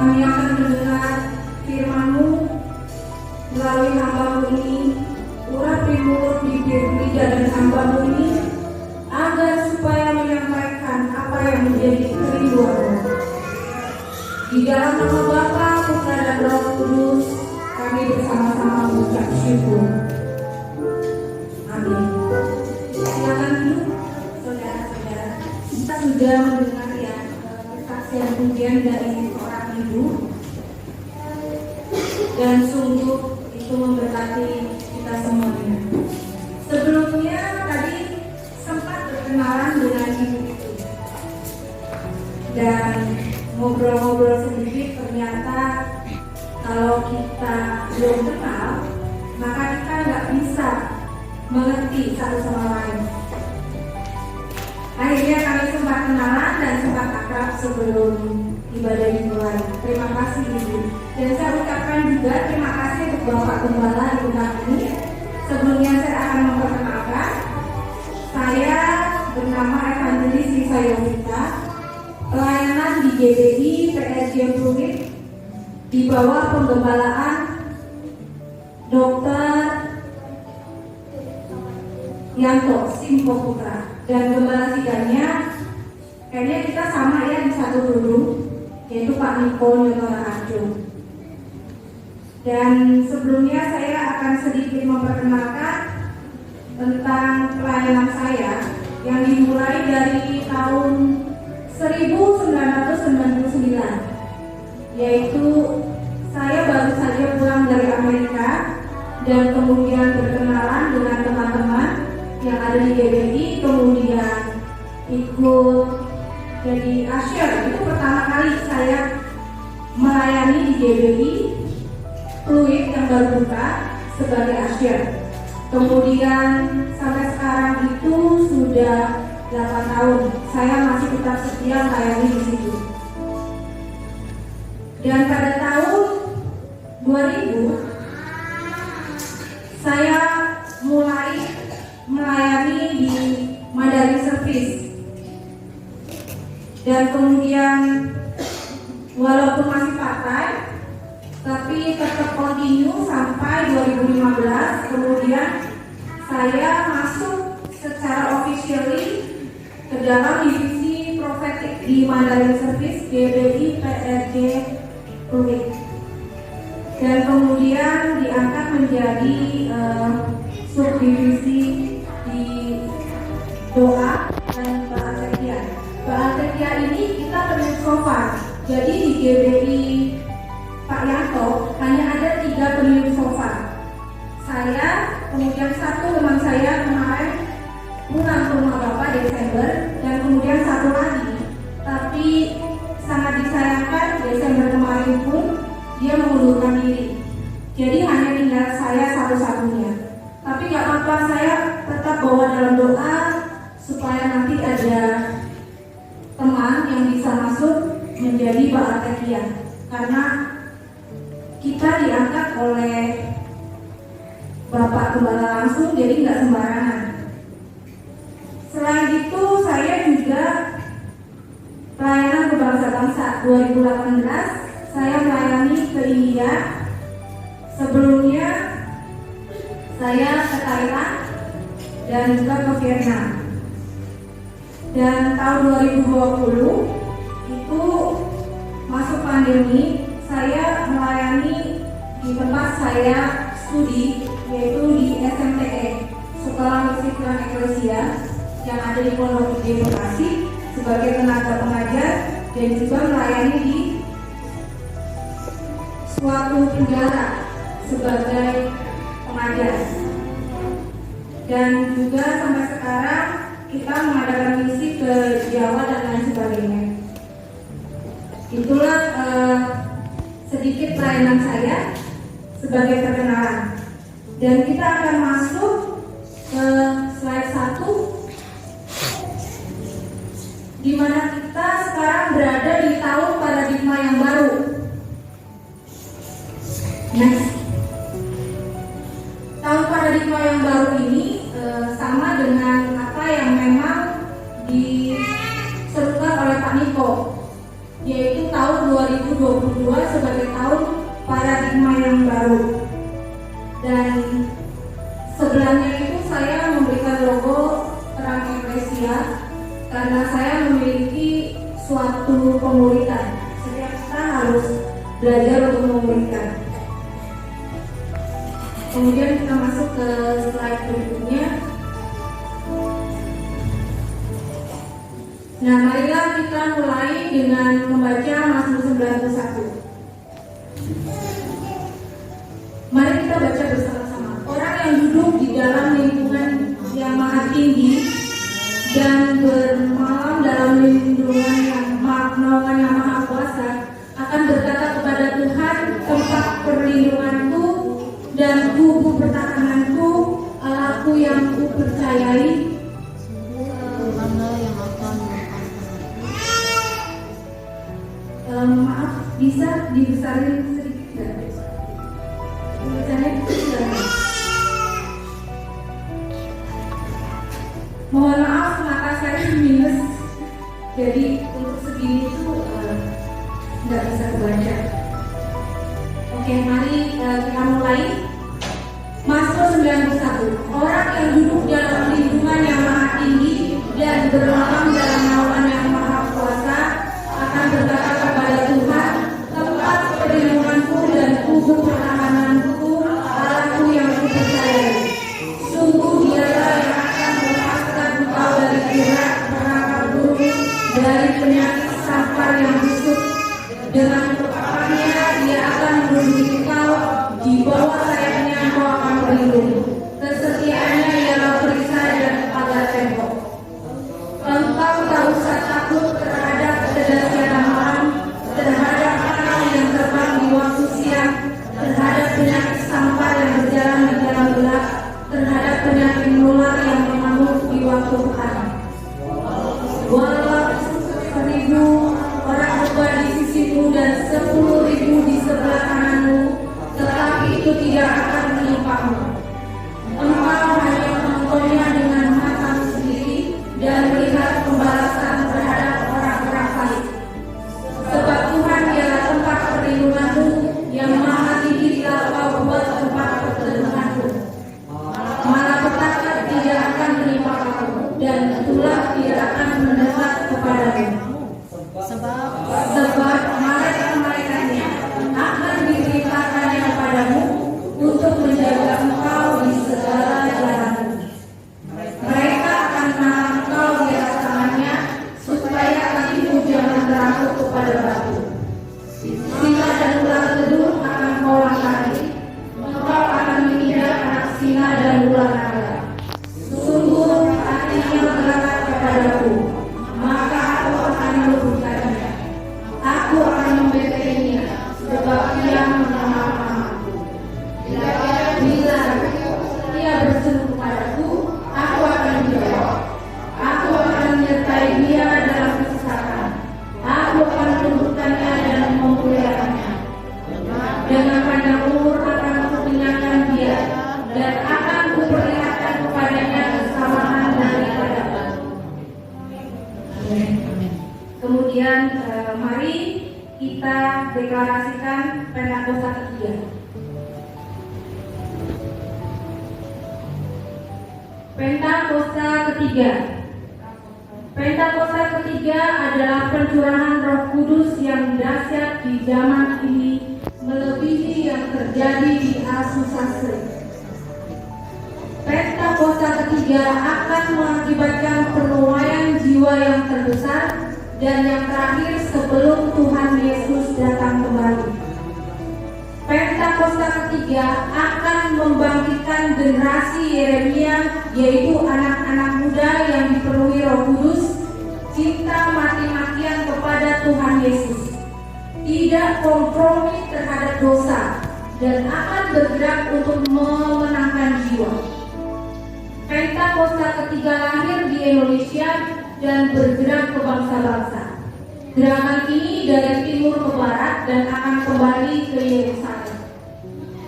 Kami akan mendengar firman-Mu melalui hamba-Mu ini, urapi mulut, bibir, lidah dan hamba-Mu ini, agar supaya menyampaikan apa yang menjadi kerinduan-Mu. Di dalam nama Bapa, Putra dan Roh Kudus, kami bersama-sama mengucap syukur. Amin. Silakan duduk, saudara-saudara. Kita sudah mendengar ya kesaksian pujian dari seorang ibu, dan sungguh itu memberkati kita semuanya. Sebelumnya tadi sempat berkenalan dengan ibu itu, dan ngobrol-ngobrol sedikit. Ternyata kalau kita belum kenal, maka kita nggak bisa mengerti satu sama lain. Akhirnya kami sempat kenalan dan sempat akrab sebelum ibadah dimulai. Terima kasih Ibu. Dan saya ucapkan juga terima kasih untuk Bapak Gembala Ibu kami. Sebelumnya saya akan memperkenalkan, saya bernama Evangelis Lisa Yovita, pelayanan di GBI PRJ Fluid di bawah penggembalaan Dr. Yanto Simpo Putra. Dan gembala sidangnya kayaknya kita sama ya di satu gedung, yaitu Pak Niko Nyotora Harjo. Dan sebelumnya saya akan sedikit memperkenalkan tentang pelayanan saya yang dimulai dari tahun 1999, yaitu saya baru saja pulang dari Amerika dan kemudian berkenalan dengan teman-teman yang ada di GBI, kemudian ikut jadi usher. Itu pertama kali saya melayani di GBI Fluid yang baru buka sebagai usher. Kemudian sampai sekarang itu sudah 8 tahun saya masih tetap setia melayani di situ. Dan pada tahun 2000 saya mulai melayani di Mandarin Service. Dan kemudian walaupun masih part-time, tapi tetap continue sampai 2015. Kemudian saya masuk secara officially ke dalam divisi prophetic di Mandarin Service GBI PRJ Fluid. Dan kemudian diangkat menjadi subdivisi di doa dan Baaltekia. Baaltekia ini kita peniup sofa. Jadi di GBI Pak Yanto hanya ada 3 peniup sofa. Saya, kemudian satu teman saya kemarin pulang ke rumah Bapak Desember, dan kemudian satu lagi. Tapi sangat disayangkan Desember kemarin pun dia mengundurkan diri. Jadi hanya tinggal saya satu-satunya. Tapi gak apa-apa, saya tetap bawa dalam doa supaya nanti ada teman yang bisa masuk menjadi Baaltekia, karena kita diangkat oleh Bapak Gembala langsung, jadi nggak sembarangan. Selain itu saya juga pelayanan ke bangsa-bangsa. 2018 saya melayani ke India. Sebelumnya saya ke Thailand dan juga ke Vietnam. Dan tahun 2020 itu masuk pandemi, saya melayani di tempat saya studi, yaitu di SMTE, Sekolah Musik dan Eklesia, yang ada di Pondok Gede Bekasi, sebagai tenaga pengajar dan juga melayani di suatu penjara sebagai pengajar. Dan juga sampai sekarang kita mengadakan misi ke Jawa dan lain sebagainya. Itulah sedikit pelayanan saya sebagai perkenalan. Dan kita akan masuk ke slide 1, di mana kita sekarang berada di tahun paradigma yang baru. Next. Tahun paradigma yang baru ini sama dengan apa yang memang diserukan oleh Pak Niko, yaitu tahun tahun 2022 sebagai tahun paradigma yang baru. Dan sebelahnya itu saya memberikan logo Terang Eklesia karena saya memiliki suatu pemuritan. Setiap kita harus belajar untuk memulihkan. Kemudian kita masuk ke slide berikutnya. Nah, marilah kita mulai dengan membaca Mazmur 91. Mari kita baca bersama-sama. Orang yang duduk di dalam lingkungan yang maha tinggi dan bermalam dalam lindungan yang maha kuasa akan berkata kepada Tuhan, tempat perlindunganku dan kubu pertahananku, Allahku yang kupercayai. Maaf, bisa dibesarin sedikit nggak? Tulisannya tidak. Mohon maaf, mata saya minus, jadi untuk segini itu nggak bisa kebaca. Oke, mari kita mulai. Mazmur 91. Orang yang duduk dalam lindungan yang maha tinggi dan bermalam dalam naungan yang maha kuasa akan berkata kepada Tuhan, tempat perlindunganku dan kubu pertahananku, Allahku yang kupercayai. Sungguh Dialah yang akan melepaskan engkau dari jerat perangkap burung, dari penyakit sampar yang busuk. Dengan kepapannya Dia akan melindungi engkau, di bawah sayapnya engkau akan berlindung. Kesetiaannya ialah perisai dan pagar tembok. Engkau tak usah takut terhadap kedahsyatan malam, terhadap panah yang terbang di waktu siang, terhadap penyakit sampar yang berjalan di dalam gelap, terhadap penyakit menular yang mengamuk di waktu petang. Walau 1.000 orang berbuat di sisimu dan 10.000 di sebelah kananmu, tetapi itu tidak akan menimpamu. Engkau hanya menontonnya dengan matamu sendiri dan melihat pembalasan terhadap orang-orang baik. Sebab Tuhan ialah tempat perlindunganmu, yang maha tinggi telah kau buat tempat perlindunganmu. Malapetaka tidak akan menimpa kamu, dan itulah tidak akan mendekat kepadamu. Sebab malaikat-malaikatnya akan diperintahkannya kepadamu untuk menjaga engkau di segala jalanmu. Mereka akan menahan engkau di atas tangannya, supaya kakimu jangan terangkut kepada batu. Singa dan ular kudus akan kau langkahi. Engkau akan menginjak anak singa dan ular naga. Sungguh hatinya berkata kepadaku, maka aku akan meluputkannya. Aku akan membelainya, sebab Ia mengenal namaku. Bila Ia berseru kepadaku, aku akan menjawab. Aku akan menyertai Dia dalam kesusahan. Aku akan menundukkannya dan memuliakannya. Dengan panjang umur akan kukenyangkan Dia, dan akan kuperlihatkan kepadanya kesamaan daripadaku. Kemudian mari kita deklarasikan Pentakosta ketiga. Pentakosta ketiga. Pentakosta ketiga adalah pencurahan Roh Kudus yang dahsyat di zaman ini, melebihi yang terjadi di Asusasri. Pentakosta ketiga akan mengakibatkan penuaian jiwa yang terbesar dan yang terakhir sebelum Tuhan Yesus datang kembali. Pentakosta ketiga akan membangkitkan generasi Yeremia, yaitu anak-anak muda yang dipenuhi Roh Kudus, cinta mati-matian kepada Tuhan Yesus, tidak kompromi terhadap dosa, dan akan bergerak untuk memenangkan jiwa. Pentakosta ketiga lahir di Indonesia dan bergerak ke bangsa-bangsa. Gerakan ini dari timur ke barat dan akan kembali ke Yerusalem.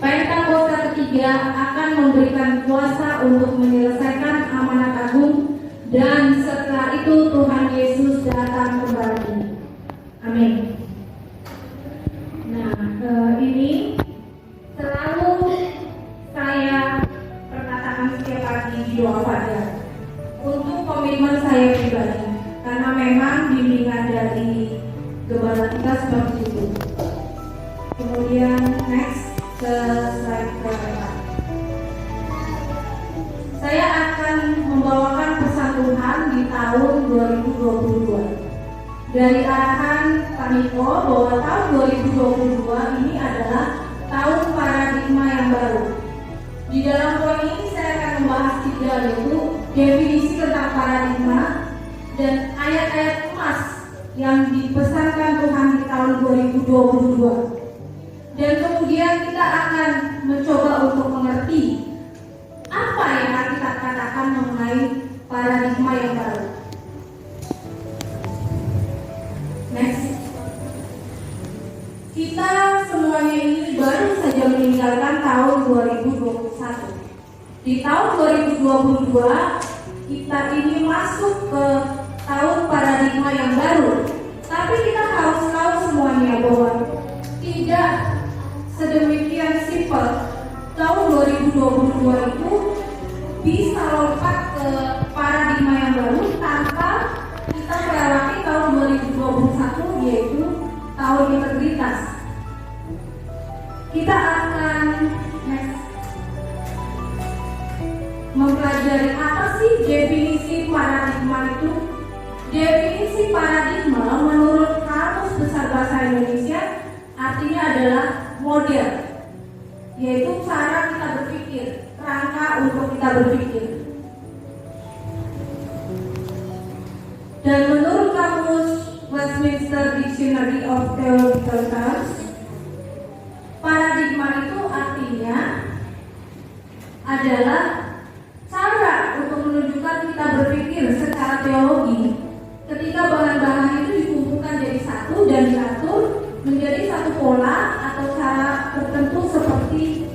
Pentakosta ketiga akan memberikan kuasa untuk menyelesaikan amanat agung, dan setelah itu Tuhan Yesus datang kembali. Amin. ke slide ke-4. Saya akan membawakan pesan Tuhan di tahun 2022. Dari arahan Pak Niko bahwa tahun 2022 ini adalah tahun paradigma yang baru. Di dalam poin ini saya akan membahas 3, yaitu definisi tentang paradigma dan ayat-ayat emas yang dipesankan Tuhan di tahun 2022. Dan kemudian kita akan mencoba untuk mengerti apa yang kita katakan mengenai paradigma yang baru. Next. Kita semuanya ini baru saja meninggalkan tahun 2021. Di tahun 2022 kita ini masuk ke tahun paradigma yang baru. Tapi kita harus tahu semuanya bahwa tidak sedemikian simpel. Tahun 2022 itu bisa lompat ke paradigma yang baru tanpa kita melewati tahun 2021, yaitu tahun integritas. Kita akan mempelajari apa sih definisi paradigma itu. Definisi paradigma menurut Kamus Besar Bahasa Indonesia artinya adalah model, yaitu cara kita berpikir, rangka untuk kita berpikir. Dan menurut Kamus Westminster Dictionary of Theological Terms, paradigma itu artinya adalah cara untuk menunjukkan kita berpikir secara teologi ketika bahan-bahan itu dikumpulkan jadi satu dan diatur menjadi satu pola atau cara tertentu seperti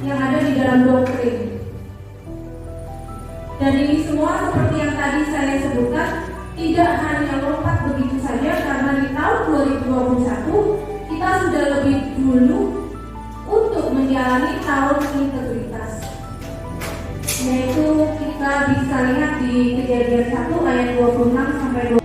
yang ada di dalam doktrin. Dan ini semua seperti yang tadi saya sebutkan tidak hanya lompat begitu saja, karena di tahun 2021 kita sudah lebih dulu untuk menjalani tahun integritas, yaitu kita bisa lihat di Kejadian 1 ayat 26 sampai 20.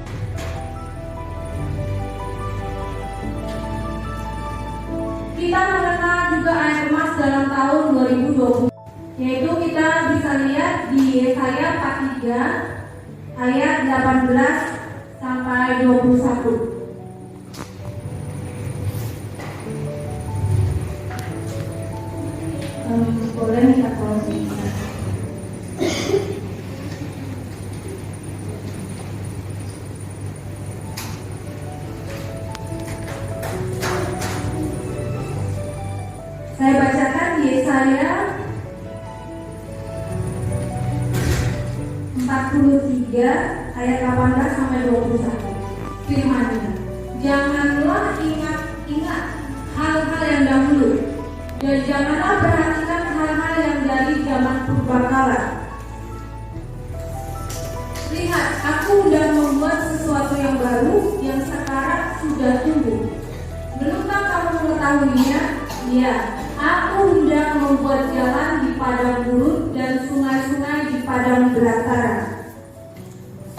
Kita mengenal juga ayat emas dalam tahun 2020, yaitu kita bisa lihat di Yesaya 43 ayat 18 sampai 21. Boleh minta tolong bisa. Saya bacakan di Yesaya 43 ayat 18 sampai 21. Firman-Nya, janganlah ingat hal-hal yang dahulu, dan janganlah perhatikan hal-hal yang dari zaman purbakala. Lihat, aku sedang membuat sesuatu yang baru, yang sekarang sudah tumbuh. Belumkah kamu mengetahuinya? Ya, aku hendak membuat jalan di padang gurun dan sungai-sungai di padang belantara.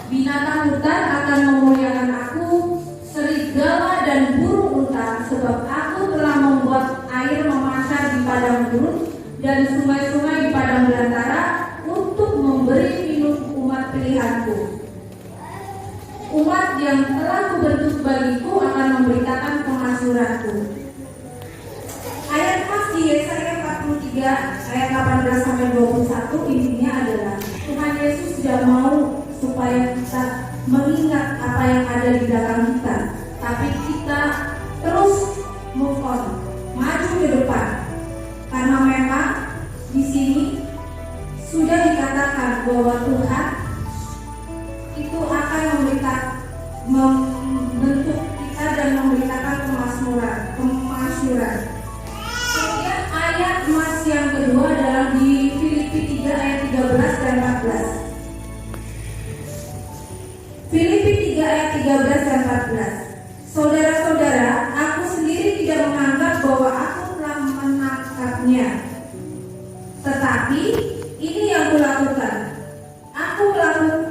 Binatang hutan akan memuliakan aku, serigala dan burung unta, sebab aku telah membuat air memancar di padang gurun dan sungai-sungai di padang belantara untuk memberi minum umat pilihanku. Umat yang telah kubentuk bagiku akan memberitakan kemakmuranku. Ayat pas di Yesaya 43 ayat 18 sampai 21 intinya adalah Tuhan Yesus tidak mau supaya kita mengingat apa yang ada di belakang kita, tapi kita terus move on, maju ke depan. Karena memang di sini sudah dikatakan bahwa Tuhan itu akan membentuk kita dan memberitakan kemakmuran. Kemudian ayat emas yang kedua adalah di Filipi 3 ayat 13 dan 14. Filipi 3 ayat 13 dan 14. Saudara-saudara, aku sendiri tidak menganggap bahwa aku telah menangkapnya. Tetapi ini yang kulakukan. Aku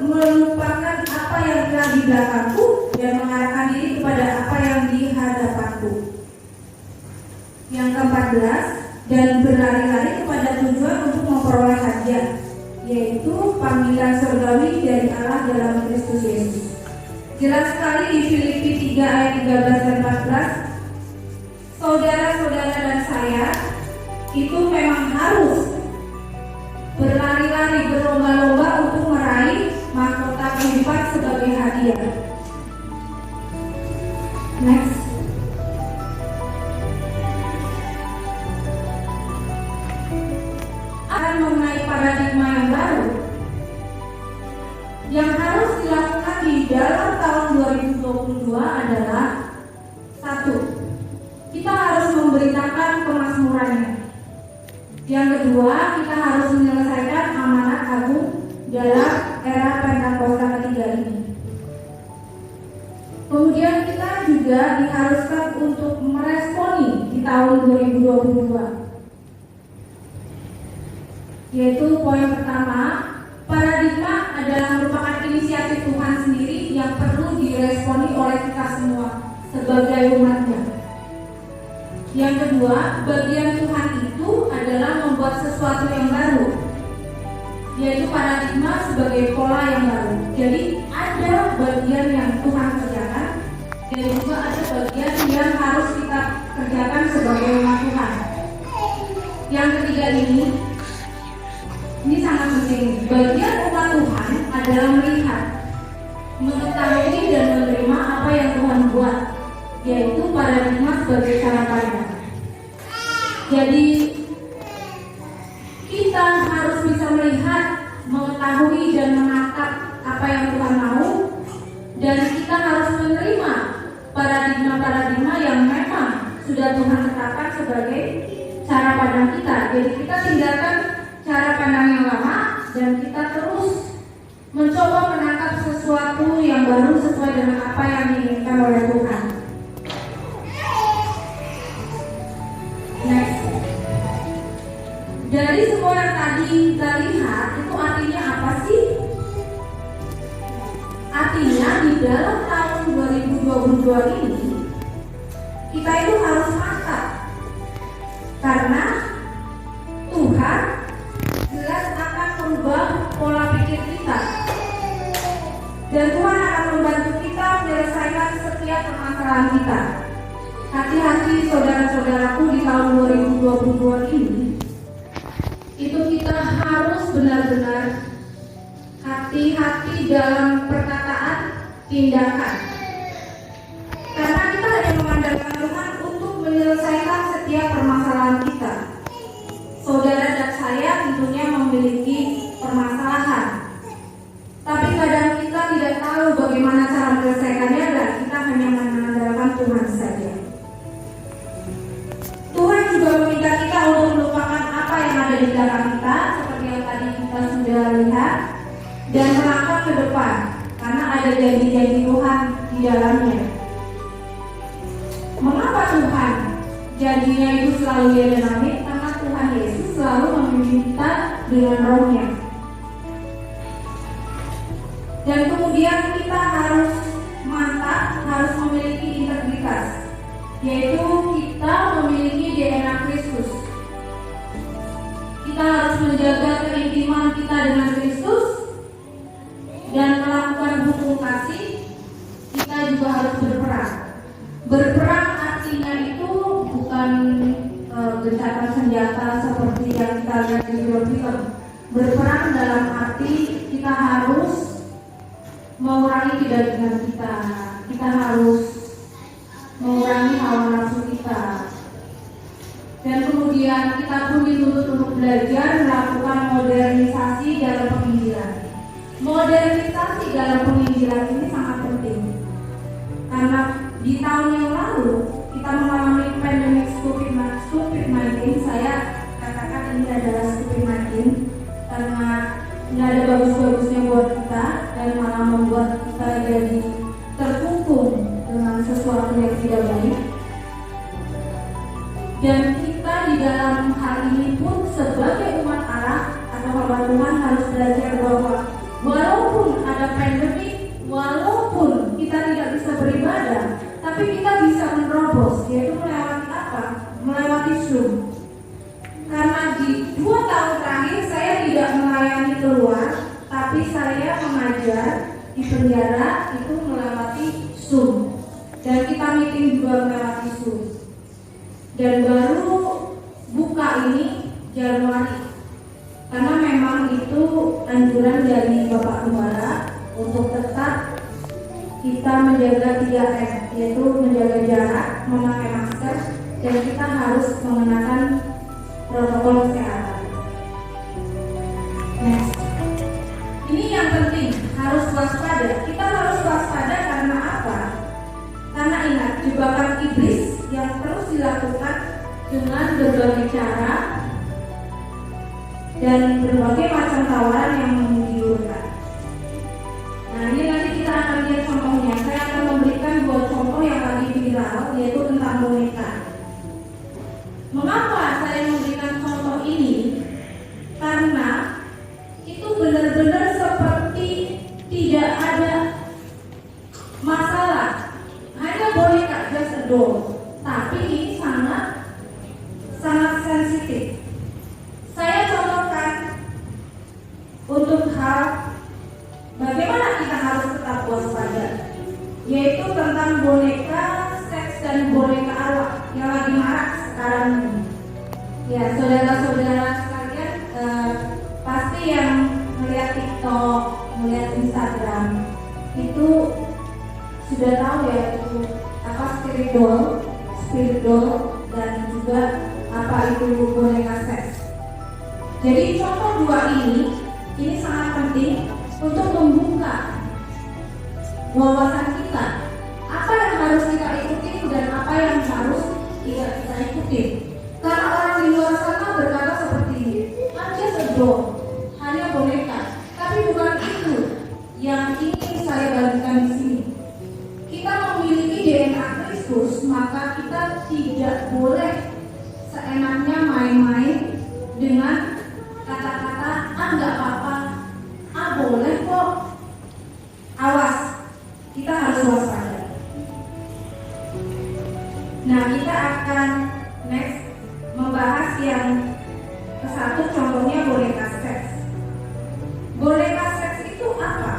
melupakan apa yang telah di belakangku dan mengarahkan diri kepada apa yang di hadapanku. Yang ke-14, dan berlari-lari kepada tujuan untuk memperoleh hadiah, yaitu panggilan surgawi dari Allah dalam Kristus Yesus. Jelas sekali di Filipi 3 ayat 13 dan 14, saudara-saudara dan saya itu memang harus berlari-lari, berlomba-lomba untuk meraih mahkota kehidupan sebagai hadiah. Next. Mengenai paradigma yang baru yang harus dilakukan di dalam tahun 2022 adalah: satu, kita harus memberitakan kemakmurannya. Yang kedua, kita harus menyelesaikan amanat agung dalam era Pentakosta ketiga ini. Kemudian kita juga diharuskan untuk meresponi di tahun 2022, yaitu poin pertama, paradigma adalah merupakan inisiatif Tuhan sendiri yang perlu diresponi oleh kita semua sebagai umatnya. Yang kedua, bagian Tuhan itu adalah membuat sesuatu yang baru, yaitu paradigma sebagai pola yang baru. Jadi ada bagian yang Tuhan kerjakan dan juga ada bagian yang harus kita kerjakan sebagai umat Tuhan. Yang ketiga ini sangat penting. Bagian umat Tuhan adalah melihat, mengetahui dan menerima apa yang Tuhan buat, yaitu paradigma sebagai cara pandang. Jadi kita harus bisa melihat, mengetahui dan menatap apa yang Tuhan mau, dan kita harus menerima paradigma-paradigma yang memang sudah Tuhan tetapkan sebagai cara pandang kita. Jadi kita tinggalkan cara pandang yang lama dan kita terus mencoba menangkap sesuatu yang baru sesuai dengan apa yang diinginkan oleh Tuhan. Next. Dari semua yang tadi kita lihat, itu artinya apa sih? Artinya di dalam tahun 2022 ini kita itu harus mantap, karena Tuhan jelas akan merubah pola pikir kita, dan Tuhan akan membantu kita menyelesaikan setiap permasalahan kita. Hati-hati saudara-saudaraku, di tahun 2022 ini itu kita harus benar-benar hati-hati dalam perkataan, tindakan, karena kita hanya mengandalkan Tuhan untuk menyelesaikan setiap permasalahan kita. Saudara dan saya tentunya memiliki permasalahan, tapi kadang kita tidak tahu bagaimana cara menyelesaikannya dan kita hanya mengandalkan Tuhan saja. Tuhan juga meminta kita untuk melupakan apa yang ada di dalam kita, seperti yang tadi kita sudah lihat, dan melangkah ke depan, karena ada janji-janji Tuhan di dalamnya. Mengapa Tuhan janjinya itu selalu ya dan amin? Karena Tuhan Yesus selalu memimpin kita dengan rohnya. Dan kemudian kita harus mantap, harus memiliki integritas, yaitu kita memiliki DNA Kristus. Kita harus menjaga keintiman kita dengan Kristus dan melakukan hukum kasih. Kita juga harus berperang. Berperang artinya itu bukan gencatan senjata seperti yang kita lihat di film. Berperang dalam arti kita harus mengurangi kedagingan kita. Kita harus mengurangi hawa nafsu kita. Dan kemudian kita pun dituntut untuk belajar melakukan modernisasi dalam penginjilan. Modernisasi dalam penginjilan ini sangat penting, karena di tahun yang lalu kita mengalami pandemi COVID-19. Saya katakan ini adalah COVID-19 karena tidak ada bagus-bagusnya buat kita dan malah membuat kita jadi terkungkung dengan sesuatu yang tidak baik. Dan kita di dalam hal ini pun sebagai umat Allah atau hamba Tuhan harus belajar bahwa walaupun ada pandemi, walaupun kita tidak bisa beribadah, tapi kita bisa menerobos, yaitu melewati apa? Melewati Zoom. tapi saya mengajar di penjara itu melewati Zoom, dan kita meeting juga melewati Zoom. Dan baru buka ini Januari, karena memang itu anjuran dari Bapak Gembala untuk tetap kita menjaga 3M, yaitu menjaga jarak, memakai masker, dan kita harus mengenakan protokol kesehatan. Next. Ini yang penting, harus waspada. Kita harus waspada karena apa? Karena ingat, jebakan iblis yang terus dilakukan dengan berbagai cara dan berbagai macam tawaran yang menggiurkan. Nah, ini nanti kita akan lihat contohnya. Saya akan memberikan 2 contoh yang lagi viral, yaitu tentang boneka. Mengapa saya memberikan contoh ini? Karena itu benar-benar seperti tidak ada masalah, hanya boneka, just a doll. Tapi ini sangat sensitif. Saya contohkan untuk hal bagaimana kita harus tetap waspada, yaitu tentang boneka seks dan boneka arwah yang lagi marak sekarang ini. Ya, saudara-saudara sekalian, pasti yang melihat TikTok, melihat Instagram itu sudah tahu ya itu apa spirit doll dan juga apa itu boneka seks. Jadi contoh 2 ini sangat penting untuk membuka wawasan kita, apa yang harus kita ikuti dan apa yang harus tidak kita ikuti. Karena orang di luar sana berkata seperti ini, aja sedot, hanya boneka. Tapi bukan itu yang ingin saya bagikan di sini. Kita memiliki DNA Kristus, maka kita tidak boleh seenaknya main-main dengan kata-kata nggak apa-apa, boleh kok. Awas, kita harus waspada. Nah, kita akan next membahas yang ke-1, contohnya boneka seks. Boneka seks itu apa?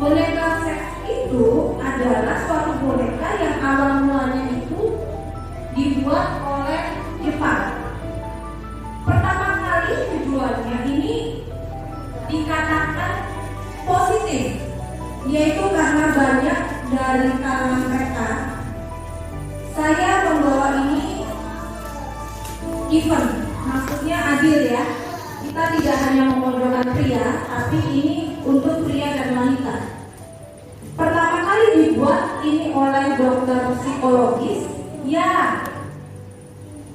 Boneka seks itu adalah suatu boneka yang awal mulanya itu dibuat oleh Jepang. Pertama kali tujuannya ini dikatakan positif, yaitu karena banyak dari kalangan mereka. Saya membawa ini event, maksudnya adil ya. Kita tidak hanya memojokkan pria, tapi ini untuk pria dan wanita. Pertama kali dibuat ini oleh dokter psikologis, ya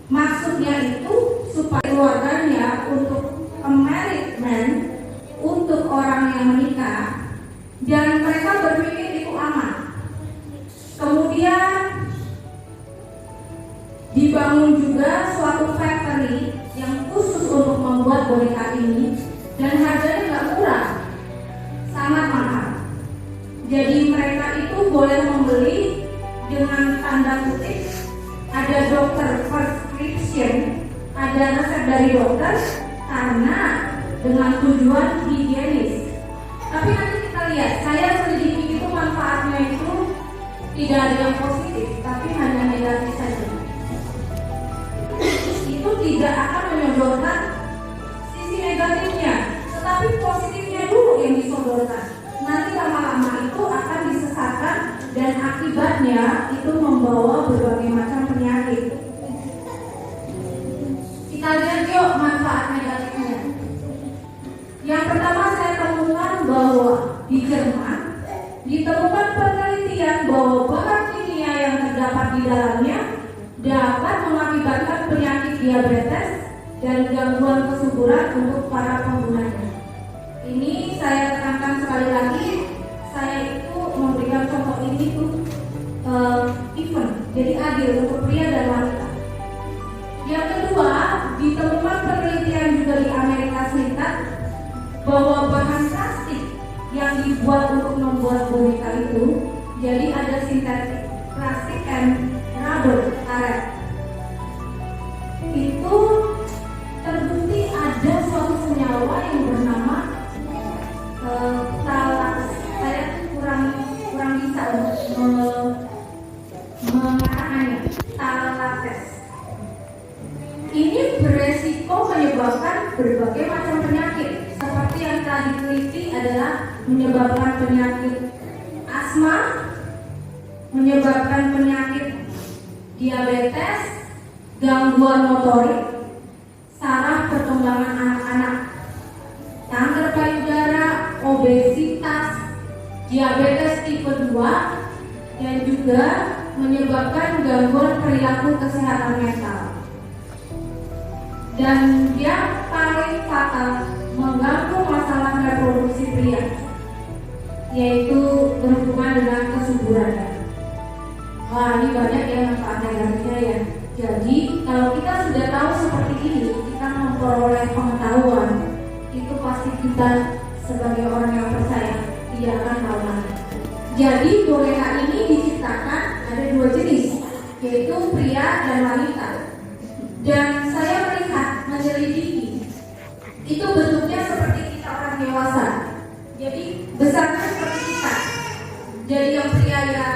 maksudnya itu supaya keluarganya untuk a married man, untuk orang yang menikah, dan mereka berpikir itu aman. Kemudian dibangun juga suatu factory yang khusus untuk membuat boneka ini, dan harganya nggak murah, sangat mahal. Jadi mereka itu boleh membeli dengan tanda kutip, ada dokter prescription, ada resep dari dokter, karena dengan tujuan higienis. Tapi nanti kita lihat, saya selidiki itu manfaatnya itu tidak ada yang positif, tapi hanya negatif saja. Itu tidak akan menyodorkan sisi negatifnya, tetapi positifnya dulu yang disodorkan. Nanti lama-lama itu akan disesatkan dan akibatnya itu membawa berbagai macam penyakit. Kita lihat yuk manfaat negatifnya. Yang pertama saya temukan bahwa di Jerman ditemukan penelitian bahwa bahan kimia yang terdapat di dalamnya dapat mengakibatkan penyakit diabetes dan gangguan kesuburan untuk para penggunanya. Ini saya tekankan sekali lagi, saya itu memberikan contoh ini tuh event, jadi adil untuk pria dan wanita. Yang kedua, ditemukan penelitian juga di Amerika Serikat bahwa bahan plastik yang dibuat untuk membuat boneka itu, jadi ada sintetik plastik and rubber karet. Itu terbukti ada suatu senyawa yang bernama berbagai macam penyakit seperti yang telah diteliti adalah menyebabkan penyakit asma, menyebabkan penyakit diabetes, gangguan motorik, saraf perkembangan anak-anak, kanker payudara, obesitas, diabetes tipe 2, dan juga menyebabkan gangguan perilaku kesehatan mental. Dan yang paling fatal mengganggu masalah reproduksi pria, yaitu berhubungan dengan kesuburannya. Wah, ini banyak ya manfaat negatifnya ya. Jadi kalau kita sudah tahu seperti ini, kita memperoleh pengetahuan, itu pasti kita sebagai orang yang percaya tidak akan melawan. Jadi goreha ini diciptakan ada 2 jenis, yaitu pria dan wanita. Dan saya melihat, menyelidiki, itu bentuknya seperti kita orang dewasa. Jadi besarnya seperti kita. Jadi yang pria ya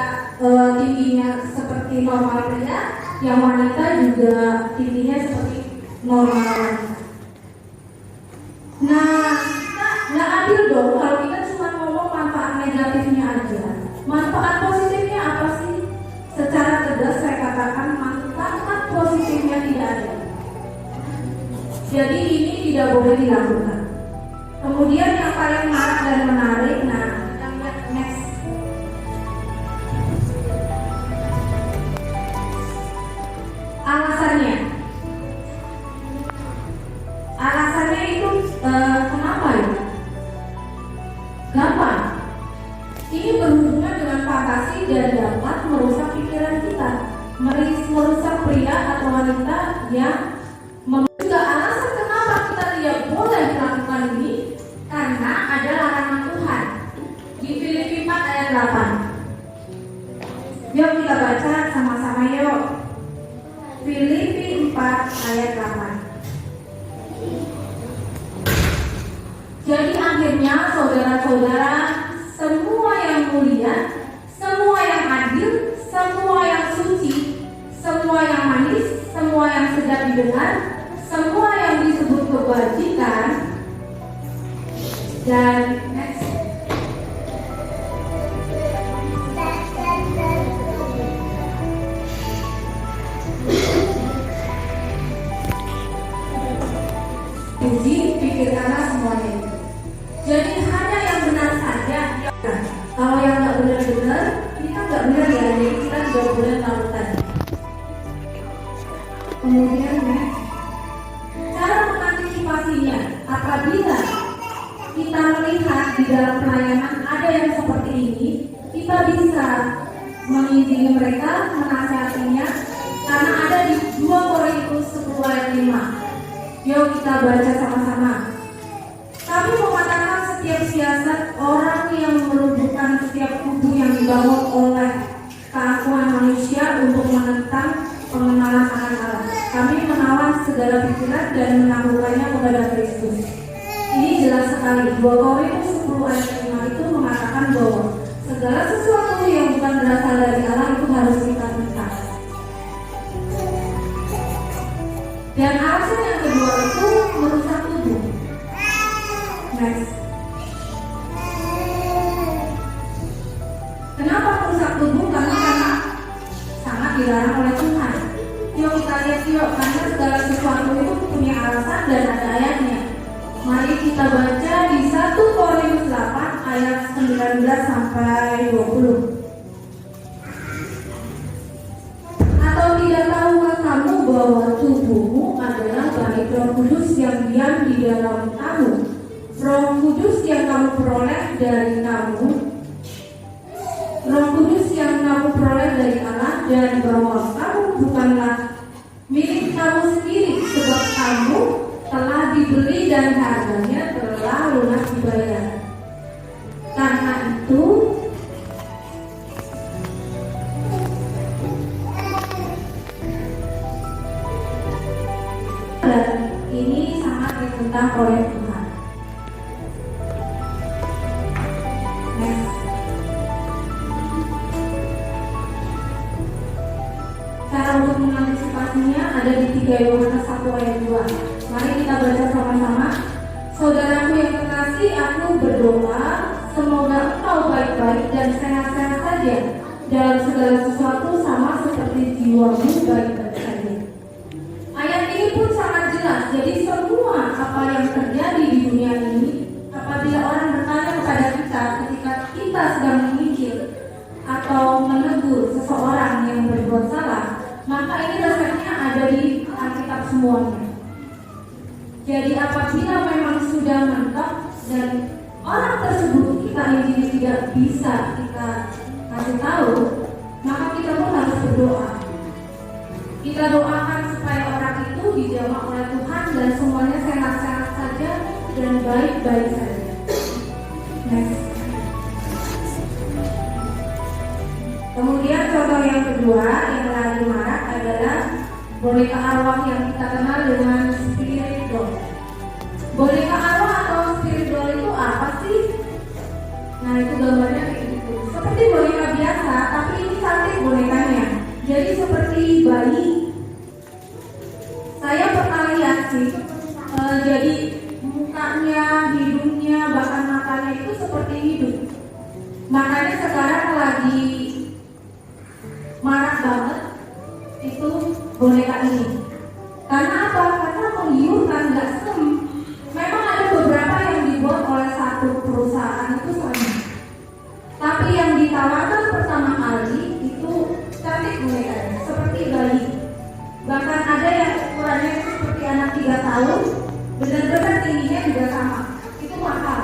tingginya seperti normal pria, yang wanita juga tingginya seperti normal wanita. Nah, kita nggak adil dong kalau kita cuma ngomong manfaat negatifnya aja. Manfaat positifnya apa sih? Secara tegas saya katakan manfaat positifnya tidak ada. Jadi ini tidak boleh dilakukan. Kemudian yang paling menarik dan menarik, nah kita lihat next. Alasannya itu kenapa ya? Gampang. Ini berhubungan dengan fantasi dan dapat merusak pikiran kita, merusak pria atau wanita yang juga alasan kenapa kita tidak boleh melakukan ini karena ada larangan Tuhan di Filipi 4 ayat 8. Yuk kita baca sama-sama yuk. Filipi 4 ayat 8. Jadi akhirnya saudara-saudara, semua yang mulia, semua yang adil, semua yang suci, semua yang manis, semua yang sedap didengar, semua yang disebut kebajikan, dan next. Puji, pikirkanlah semuanya itu. Jadi hanya yang benar saja. Kalau yang nggak benar-benar, kita nggak benar ya. Jadi kita juga boleh melakukan. Kemudian next. Cara mengantisipasinya, apabila kita melihat di dalam pelayanan ada yang seperti ini, kita bisa mengizingi mereka, menasihatinya, karena ada di 2 Korintus 10 ayat 5. Yuk kita baca sama-sama. Kami mematakan setiap siasat orang yang melumpuhkan setiap tubuh yang dibangun oleh keakuan manusia untuk menentang pengenalan akan Allah. Kami menawan segala pikiran dan menaklukkannya kepada Kristus. Ini jelas sekali. 2 Korintus 10 ayat 5 itu mengatakan bahwa segala sesuatu yang bukan berasal dari Allah itu harus kita tentang. Dan alasan yang kedua itu merusak tubuh. Next. Kenapa merusak tubuh? Karena sangat dilarang oleh Tuhan. Yuk kita lihat yuk, karena segala sesuatu itu punya alasan dan ada ayatnya. Mari kita baca di 1 Korintus 8 ayat 19 sampai 20. Atau tidak tahukah kamu bahwa tubuhmu adalah bait Roh Kudus yang diam di dalam kamu, Roh Kudus yang kamu peroleh dari kamu, Roh Kudus yang kamu peroleh dari Allah, dan bahwa kamu bukanlah milik kamu sendiri, sebab kamu telah dibeli dan harganya telah lunas dibayar. Karena itu ini sangat ditentang oleh Tuhan. Next. Cara untuk mengantisipasinya ada di 3 Yohanes 1 ayat 2. Mari kita baca sama-sama. Saudaraku yang kekasih, aku berdoa semoga engkau baik-baik dan sehat-sehat saja dalam segala sesuatu sama seperti jiwamu baik-baik saja. Ayat ini pun sangat jelas. Jadi semua apa yang terjadi di dunia ini, apabila orang bertanya kepada kita ketika kita sedang memikir atau menegur seseorang yang berbuat salah, maka ini resepnya ada di Alkitab semuanya. Jadi apabila memang sudah mentok dan orang tersebut kita ini tidak bisa kita kasih tahu, maka kita pun harus berdoa. Kita doakan supaya orang itu dijamah oleh Tuhan dan semuanya sehat-sehat saja dan baik-baik saja. Next. Kemudian contoh yang kedua yang lagi marak adalah boneka arwah yang kita kenal dengan spirit doll. Boneka arwah atau spirit doll itu apa sih? Nah, itu gambarnya kayak gitu. Seperti boneka biasa, tapi ini cantik bonekanya. Jadi seperti bayi. Saya pernah lihat sih, jadi mukanya, hidungnya, bahkan matanya itu seperti hidup. Makanya sekarang lagi marak banget itu boneka ini. Karena apa? Karena menggiurkan, nggak serem. Memang ada beberapa yang dibuat oleh satu perusahaan itu sama. Tapi yang ditawarkan pertama kali itu cantik bonekanya, seperti bayi. Bahkan ada yang ukurannya itu seperti anak 3 tahun, benar-benar tingginya juga sama. Itu mahal.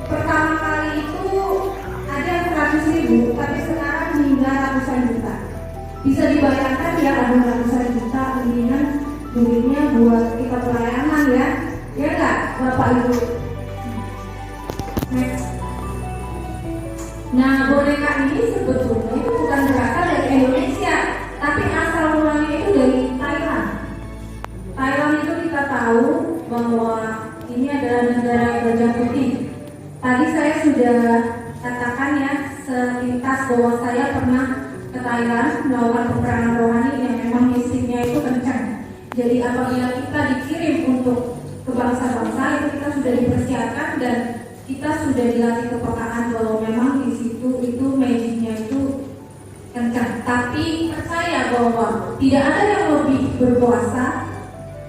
Pertama kali itu ada yang 100.000, tapi sekarang hingga ratusan juta. Bisa dibayangkan ya, ada ratusan juta, mendingan duitnya buat kita pelayanan ya. Ya enggak, Bapak Ibu? Next. Nah, boneka ini sebetulnya itu bukan berasal dari Indonesia, tapi asal mulanya itu dari Thailand. Thailand itu kita tahu bahwa ini adalah negara gajah putih. Tadi saya sudah katakan ya sepintas bahwa saya pernah ke Thailand melakukan peperangan rohani yang memang misinya itu kencang. Jadi apabila kita dikirim untuk ke bangsa-bangsa itu kita sudah dipersiapkan dan kita sudah dilatih kepekaan bahwa memang di situ itu magicnya itu kencang. Tapi percaya bahwa tidak ada yang lebih berkuasa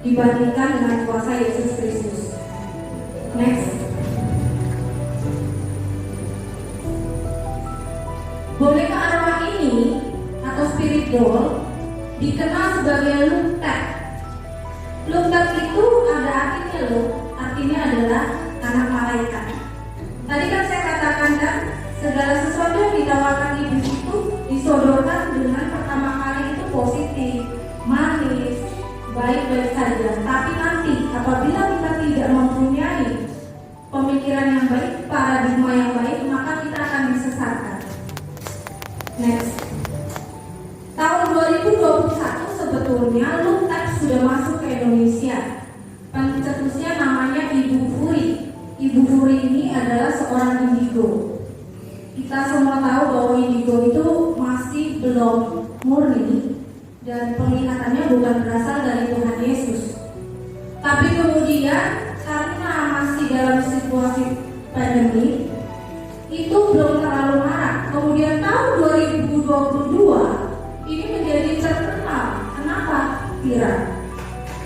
dibandingkan dengan kuasa Yesus Kristus. Next. Boneka arwah ini atau spirit doll dikenal sebagai Luktet. Luktet itu ada artinya loh, artinya adalah anak malaikat. Tadi kan saya katakan kan, segala sesuatu yang ditawarkan iblis itu disodorkan dengan pertama kali itu positif, manis, baik-baik saja. Tapi nanti apabila kita tidak mempunyai pemikiran yang baik, paradigma yang baik, maka kita akan disesatkan. Next. Tahun 2021 sebetulnya Luktet sudah masuk ke Indonesia. Pencetusnya namanya Ibu Furi. Ibu Furi ini adalah seorang indigo. Kita semua tahu bahwa indigo itu masih belum murni dan penglihatannya bukan berasal dari Tuhan Yesus. Tapi kemudian karena masih dalam situasi pandemi, itu belum terlalu marak. Kemudian tahun 2022 ini menjadi terkenal. Kenapa? Viral.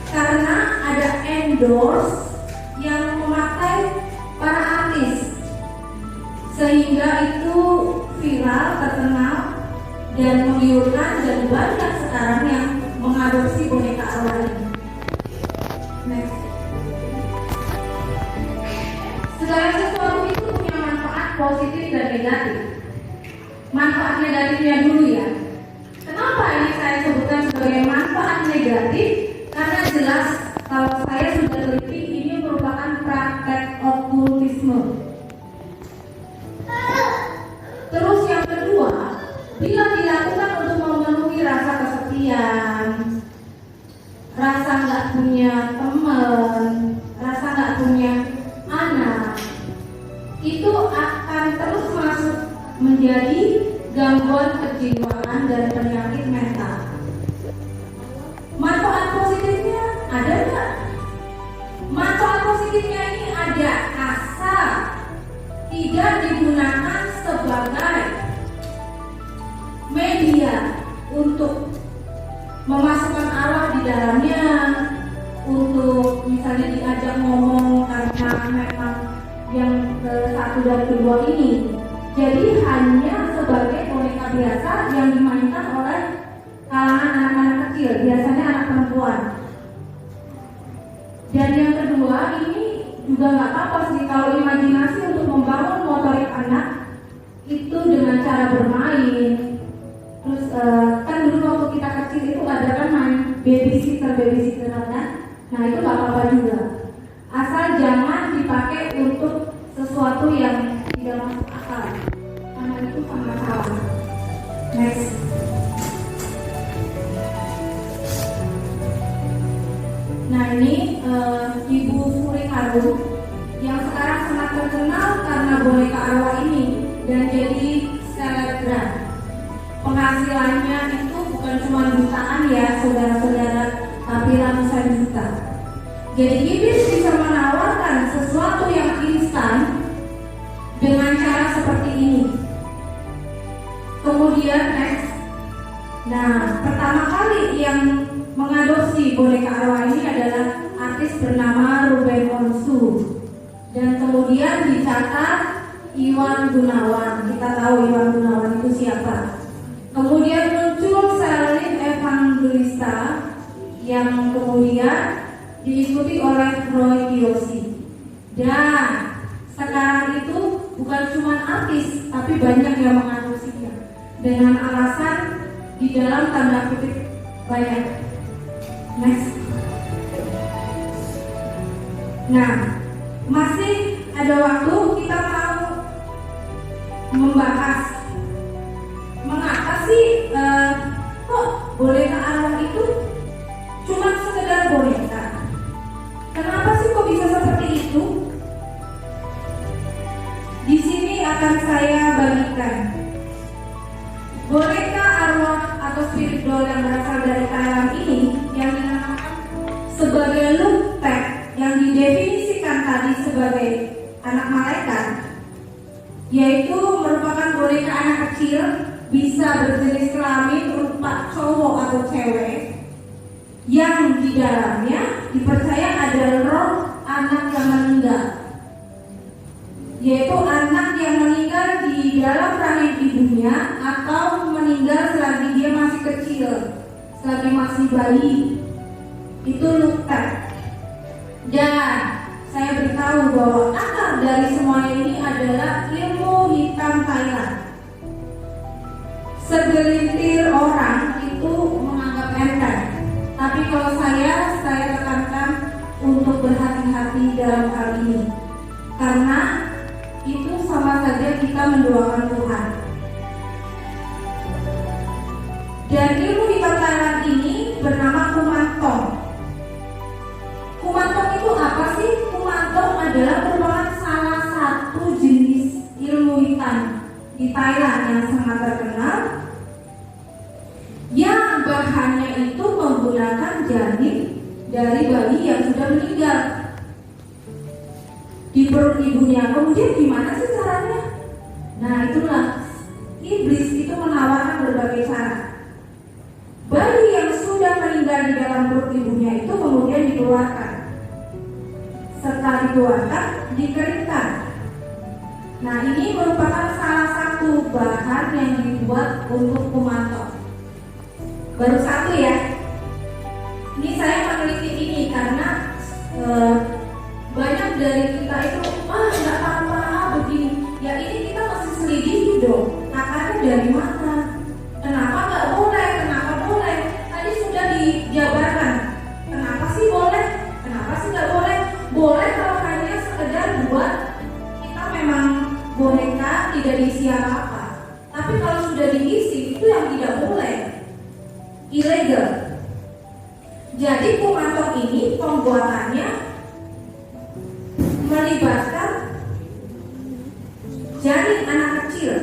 Karena ada endorse yang memakai para artis, sehingga itu viral, terkenal dan menggiurkan, dan banyak sekarang yang mengadopsi boneka arwah ini. Next. Segala sesuatu itu punya manfaat positif dan negatif. Manfaat negatifnya dulu ya. Kenapa ini saya sebutkan sebagai manfaat negatif? Karena jelas kalau saya sudah teliti ini merupakan praktek okultisme. Terus yang kedua, bila dilakukan untuk memenuhi rasa kesepian, rasa nggak punya teman, rasa nggak punya anak, itu akan terus masuk menjadi gangguan kejiwaan dan penyakit mental. Manfaat positifnya ada nggak? digunakan sebagai media untuk memasukkan arwah di dalamnya, untuk misalnya diajak ngomong karena memang yang satu dan kedua ini. Jadi hanya sebagai boneka biasa yang dimainkan oleh kalangan anak-anak kecil, biasanya anak perempuan. Dan yang kedua, ini juga nggak apa-apa sih kalau imajinasi untuk membangun motorik anak itu dengan cara bermain. Terus kan dulu waktu kita kecil itu ada kan main babysitter kan. Nah itu nggak apa-apa juga, asal jangan dipakai untuk sesuatu yang tidak masuk akal, karena itu sangat salah. Next. Nah ini Ibu Suri Harun yang sekarang sangat terkenal karena boneka arwah ini dan jadi selebgram. Penghasilannya itu bukan cuma jutaan ya saudara-saudara, tapi ratusan juta. Jadi iblis bisa menawarkan sesuatu yang instan dengan cara seperti ini. Kemudian next. Nah, pertama kali yang mengadopsi boneka arwah ini adalah artis bernama Ruben Onsu. Dan kemudian dicatat Iwan Gunawan. Kita tahu Iwan Gunawan itu siapa. Kemudian muncul Selin Evangelista yang kemudian diikuti oleh Roy Kiyoshi. Dan sekarang itu bukan cuma artis, tapi banyak yang mengadopsinya dengan alasan di dalam tanda kutip banyak. Next. Nah, masih ada waktu kita mau membahas mengapa sih kok boneka arwah itu cuma sekedar boneka. Kenapa sih kok bisa seperti itu? Di sini akan saya bagikan boneka arwah atau spirit doll yang berasal dari Thailand ini yang dinamakan sebagai Luktek, yang didefinisikan tadi sebagai anak malaikat, yaitu merupakan boneka anak kecil bisa berjenis kelamin berupa cowok atau cewek yang di dalamnya dipercaya ada roh anak yang meninggal, yaitu anak yang meninggal di dalam rahim ibunya atau meninggal selagi dia masih kecil, selagi masih bayi. Itu Luktek. Dan saya beritahu bahwa akar dari semuanya ini adalah ilmu hitam Thailand. Segelintir orang itu menganggap enteng, tapi kalau saya tekankan untuk berhati-hati dalam hal ini, karena itu sama saja kita mendoakan Tuhan. Dan ilmu hitam Thailand ini bernama Kumantong. Kumantong itu apa sih? Kumantong adalah merupakan salah satu jenis ilmu hitam di Thailand yang sangat terkenal, yang bahannya itu menggunakan janin dari bayi yang sudah meninggal di perut ibunya. Kemudian gimana sih caranya? Nah itulah iblis itu menawarkan berbagai cara. Bayi yang sudah meninggal di dalam perut ibunya itu kemudian dikeluarkan. Setelah dikeluarkan, dikeringkan. Nah ini merupakan salah satu bahan yang dibuat untuk kumantong. Baru satu ya. Ini saya meneliti ini karena banyak dari kita itu nggak apa-apa begini. Ya ini kita masih selidiki dong. Akarnya dari mana? Kenapa nggak boleh? Kenapa boleh? Tadi sudah dijabarkan. Kenapa sih boleh? Kenapa sih nggak boleh? Boleh kalau hanya sekedar buat kita memang boneka tidak diisi apa-apa. Tapi kalau sudah diisi itu yang tidak boleh, ilegal. Jadi kumantong ini pembuatannya melibatkan janin anak kecil,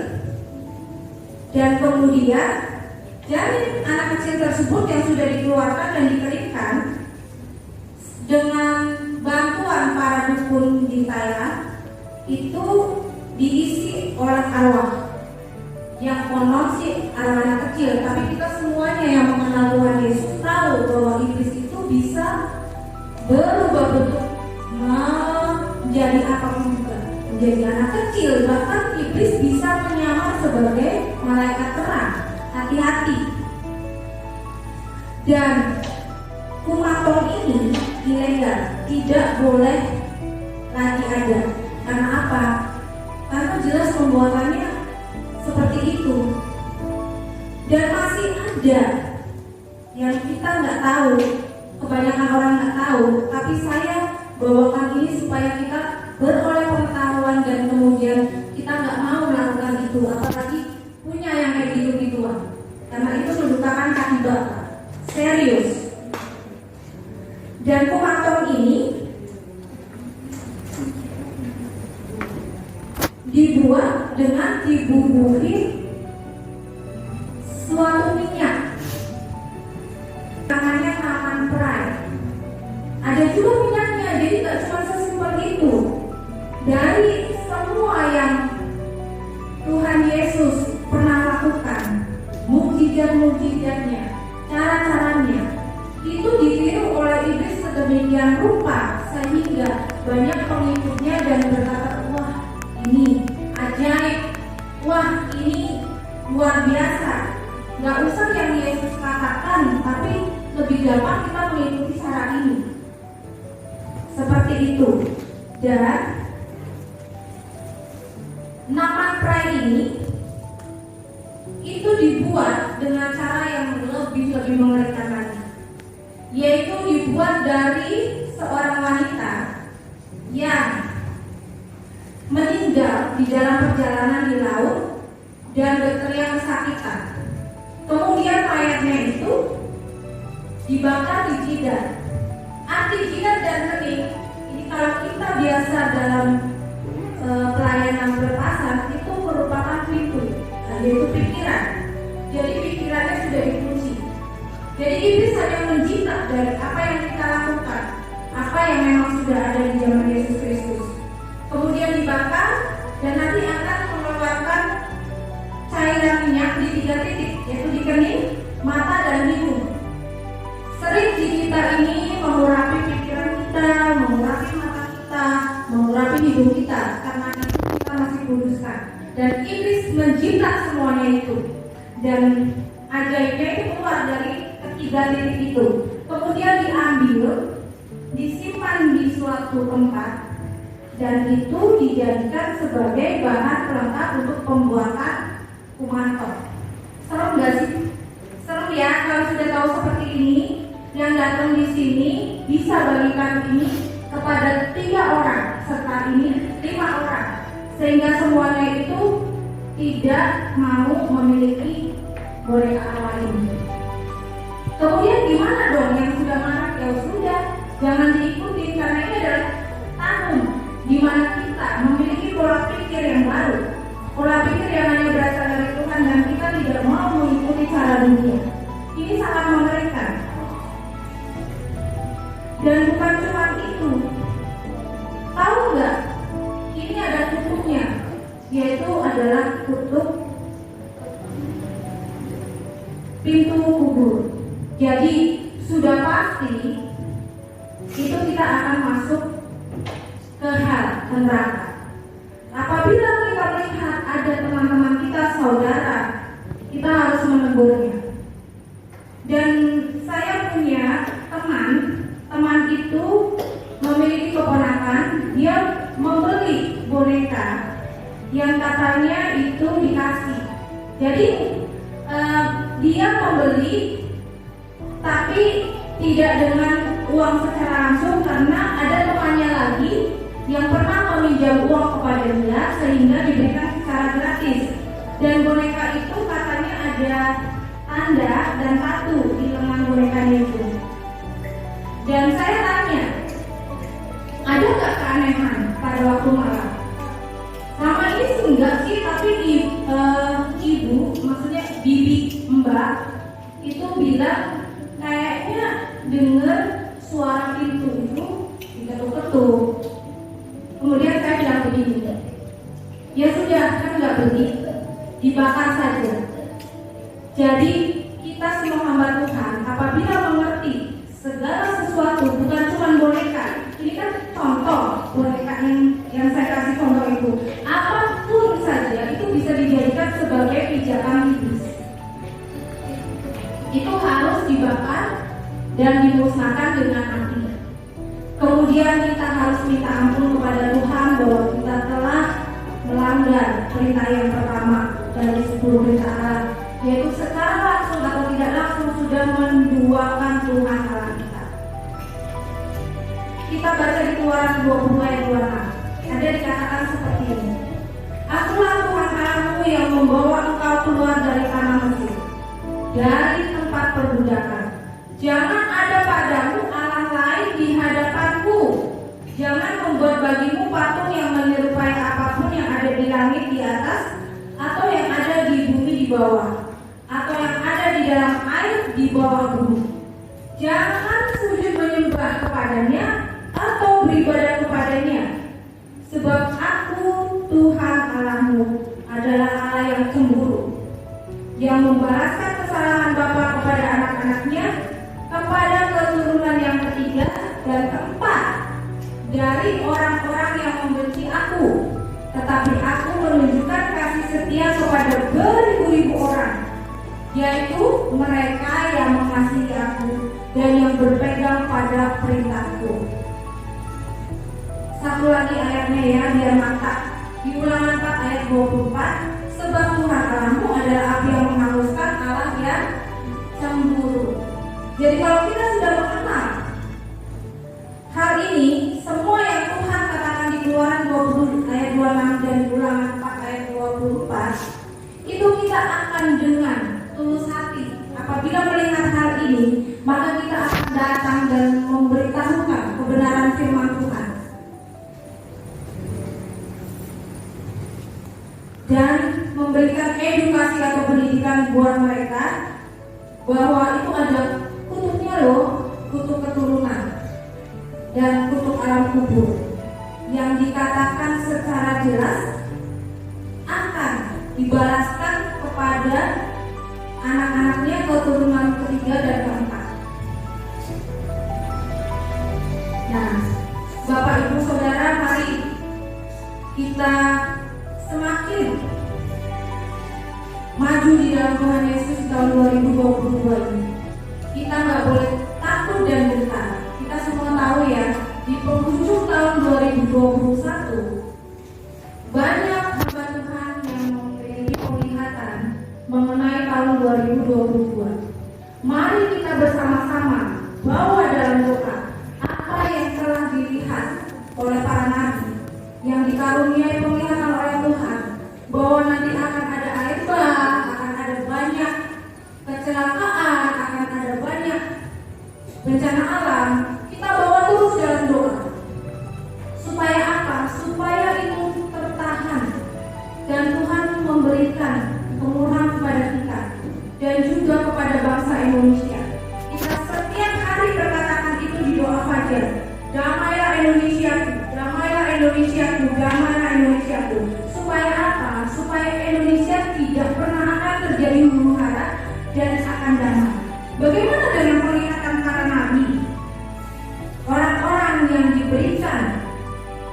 dan kemudian janin anak kecil tersebut yang sudah dikeluarkan dan dikeringkan dengan bantuan para dukun di Thailand itu diisi oleh arwah yang konon sih anak-anak kecil, tapi kita semuanya yang mengenal Tuhan Yesus tahu bahwa iblis itu bisa berubah bentuk menjadi apapun juga, menjadi anak kecil, bahkan iblis bisa menyamar sebagai malaikat terang. Hati-hati. Dan kumatong ini ilegal, tidak boleh lagi ada. Karena apa? Karena jelas pembuatannya seperti itu. Dan masih ada yang kita nggak tahu, kebanyakan orang nggak tahu, tapi saya bawakan ini supaya kita beroleh pengetahuan dan kemudian kita nggak mau melakukan itu, apalagi punya yang kayak gitu-gituan, karena itu merupakan kaki bakar serius. Dan kumatong ini dibuat dengan dibubuhi suatu minyak, namanya taman perai. Ada juga minyaknya, jadi tidak cuma sesimpel itu. Dari semua yang Tuhan Yesus pernah lakukan, mukjizat-mukjizatnya, cara-caranya, itu ditiru oleh iblis sedemikian rupa sehingga banyak pengikutnya dan berkata, wah ini ajaib, wah ini luar biasa. Gak usah yang Yesus katakan, tapi lebih gampang kita mengikuti cara ini. Seperti itu. Dan nama prai ini itu dibuat dengan cara yang lebih mengerikan lagi, yaitu dibuat dari seorang wanita yang meninggal di dalam perjalanan di laut dan berteriak kesakitan. Kemudian mayatnya itu dibakar di jidat. Arti jidat dan kening ini kalau kita biasa dalam pelayanan berpasan itu merupakan pintu, yaitu pikiran. Jadi pikirannya sudah dikunci. Jadi iblis hanya menjinak dari apa yang kita lakukan, apa yang memang sudah ada di zaman Yesus Kristus. Kemudian dibakar dan nanti akan mengeluarkan cairan minyak di 3 titik, yaitu di kening, mata, dan hidung. Sering di kita ini mengurapi pikiran kita, mengurapi mata kita, mengurapi hidung kita, karena itu kita masih kuduskan. Dan iblis menjinak semuanya itu. Dan ajaibnya itu keluar dari 3 titik itu. Kemudian diambil, disimpan di suatu tempat, dan itu dijadikan sebagai bahan pelengkap untuk pembuatan kumatong. Serem nggak sih? Serem ya, kalau sudah tahu seperti ini, yang datang di sini bisa bagikan ini kepada 3 orang, serta ini 5 orang, sehingga semuanya itu tidak mau memiliki boneka arwah ini. Kemudian gimana dong yang sudah marak? Ya sudah, jangan diikuti, karena ini adalah tahun di mana kita memiliki pola pikir yang baru, pola pikir yang hanya berasal dari Tuhan, dan kita tidak mau mengikuti cara dunia. Ini sangat mengerikan. Dan bukan cuma itu, tahu nggak? Ini ada kutubnya, yaitu adalah kutub pintu kubur. Jadi sudah pasti itu kita akan masuk ke hal neraka. Apabila kita melihat ada teman-teman kita, saudara, kita harus menegurnya. Dan saya punya teman itu memiliki keponakan, dia membeli boneka yang katanya itu dikasih. Jadi dia membeli tapi tidak dengan uang secara langsung, karena ada temannya lagi yang pernah meminjam uang kepada dia sehingga diberikan secara gratis. Dan boneka itu katanya ada tanda dan tatu di lengan bonekanya itu. Dan saya tanya, ada nggak keanehan pada waktu malam? Selama ini sih enggak sih, tapi ibu, maksudnya bibi mbak itu bilang kayaknya dengar suara pintu itu diketuk-ketuk. Kemudian saya bilang begini, ya ini dibakar saja. Jadi kita semua hamba Tuhan apabila mengerti segala sesuatu bukan cuma boneka. Ini kan contoh boneka yang saya kasih contoh itu. Apapun saja itu bisa dijadikan sebagai pijakan iblis. Itu harus dibakar dan dimusnahkan dengan api. Kemudian kita harus minta ampun kepada Tuhan bahwa kita telah melanggar perintah yang pertama dari 10 perintah Allah, yaitu secara langsung atau tidak langsung sudah menduakan Tuhan Allah kita. Kita baca di Keluaran 20 ayat 26. Ada dikatakan seperti ini. Akulah Tuhan Allahmu yang membawa engkau keluar dari tanah Mesir, dari tempat perbudakan. Jangan ada padamu Allah lain di hadapanku. Jangan membuat bagimu patung yang menyerupai apapun yang ada di langit di atas, atau yang ada di bumi di bawah, atau yang ada di dalam air di bawah bumi. Jangan sujud menyembah kepadanya atau beribadah kepadanya, sebab aku Tuhan Allahmu adalah Allah yang cemburu, yang membalaskan kesalahan bapa kepada anak-anaknya, kepada keturunan yang ketiga dan keempat dari orang-orang yang membenci aku. Tetapi aku menunjukkan kasih setia kepada beribu-ribu orang, yaitu mereka yang mengasihi aku dan yang berpegang pada perintahku. Satu lagi ayatnya ya, biar mantap. Di Ulangan 4 ayat 24, sebab Tuhan Allahmu adalah api yang menghanguskan, Allah yang cemburu. Jadi kalau kita sudah mengenal hal ini, semua yang Tuhan katakan di Keluaran 20 ayat 26 dan Ulangan 4 ayat 24, itu kita akan dengan tulus hati. Apabila melihat hal ini, maka kita akan datang dan memberitahukan kebenaran firman Tuhan dan memberikan edukasi atau pendidikan buat mereka bahwa itu ada kutuknya loh, kutuk keturunan dan kutuk alam kubur yang dikatakan secara jelas akan dibalaskan kepada anak-anaknya keturunan ketiga dan keempat. Nah, Bapak Ibu Saudara, mari kita semakin maju di dalam Tuhan Yesus tahun 2022 ini. Kita nggak boleh takut dan gentar. Kita semua tahu ya, di penghujung tahun 2021 banyak hamba Tuhan yang memiliki penglihatan mengenai tahun 2022. Mari kita bersama-sama bawa dalam doa apa yang telah dilihat oleh para nabi yang dikaruniai penglihatan oleh Tuhan, bahwa nanti akan ada air bah, akan ada banyak kecelakaan, akan ada banyak bencana alam. Kita bawa terus dalam doa. Supaya apa? Supaya itu tertahan dan Tuhan memberikan kemurahan kepada kita dan juga kepada bangsa Indonesia. Kita setiap hari berkatakan itu di doa fajar. Damailah Indonesiaku, damailah Indonesiaku, damailah Indonesiaku. Supaya apa? Supaya Indonesia tidak pernah akan terjadi huru-hara dan akan damai. Bagaimana dengan penglihatan para nabi? Orang-orang yang diberikan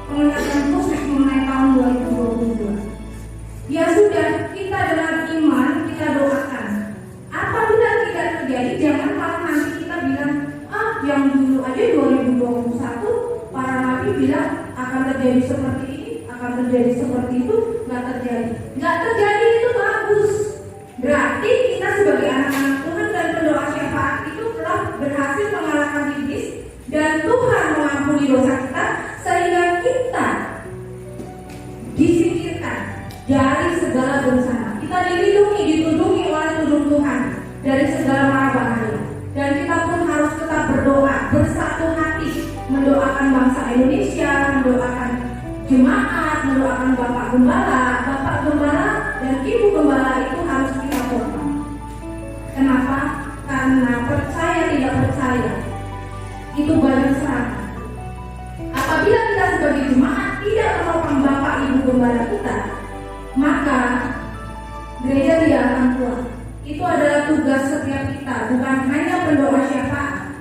penglihatan khusus mengenai tahun 2022. Ya sudah, kita dengan iman kita doakan. Apabila tidak terjadi, jangan malah nanti kita bilang, yang dulu aja 2021 para nabi bilang akan terjadi seperti ini, akan terjadi seperti itu, nggak terjadi. Nggak terjadi itu bagus. Berarti kita sebagai anak-anak Tuhan dan pendoa syafaat itu telah berhasil mengalahkan iblis dan Tuhan mengampuni dosa kita sehingga kita disingkirkan dari segala bencana. Kita ditundungi oleh tudung Tuhan dari segala mara bahaya. Dan kita pun harus tetap berdoa, bersatu hati, mendoakan bangsa Indonesia, mendoakan jemaat, mendoakan Bapak Gembala dan Ibu Gembala itu harus kita doakan. Kenapa? Karena percaya tidak percaya itu banyak serangan. Apabila kita sebagai jemaat tidak menopang Bapak Ibu Gembala kita, maka gereja tidak akan kuat. Itu adalah tugas setiap kita, bukan hanya pendoa syafaat,